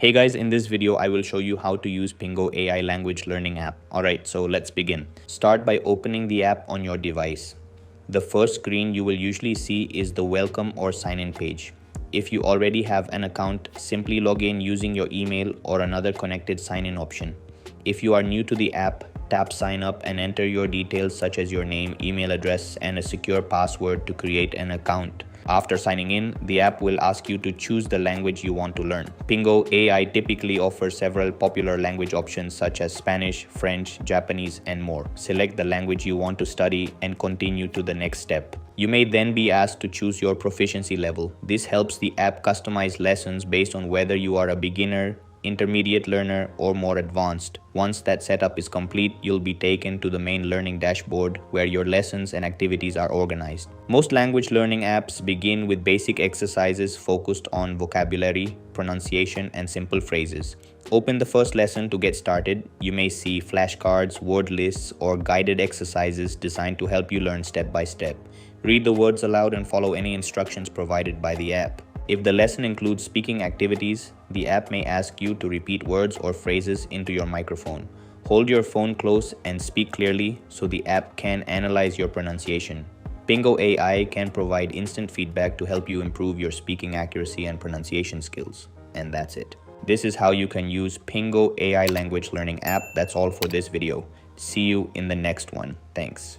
Hey guys, in this video, I will show you how to use Pingo AI language learning app. Alright, so let's begin. Start by opening the app on your device. The first screen you will usually see is the welcome or sign in page. If you already have an account, simply log in using your email or another connected sign in option. If you are new to the app, tap sign up and enter your details such as your name, email address, and a secure password to create an account. After signing in, the app will ask you to choose the language you want to learn. Pingo AI typically offers several popular language options such as Spanish, French, Japanese, and more. Select the language you want to study and continue to the next step. You may then be asked to choose your proficiency level. This helps the app customize lessons based on whether you are a beginner, intermediate learner, or more advanced. Once that setup is complete, you'll be taken to the main learning dashboard where your lessons and activities are organized. Most language learning apps begin with basic exercises focused on vocabulary, pronunciation, and simple phrases. Open the first lesson to get started. You may see flashcards, word lists, or guided exercises designed to help you learn step by step. Read the words aloud and follow any instructions provided by the app. If the lesson includes speaking activities, the app may ask you to repeat words or phrases into your microphone. Hold your phone close and speak clearly so the app can analyze your pronunciation. Pingo AI can provide instant feedback to help you improve your speaking accuracy and pronunciation skills. And that's it. This is how you can use Pingo AI language learning app. That's all for this video. See you in the next one. Thanks.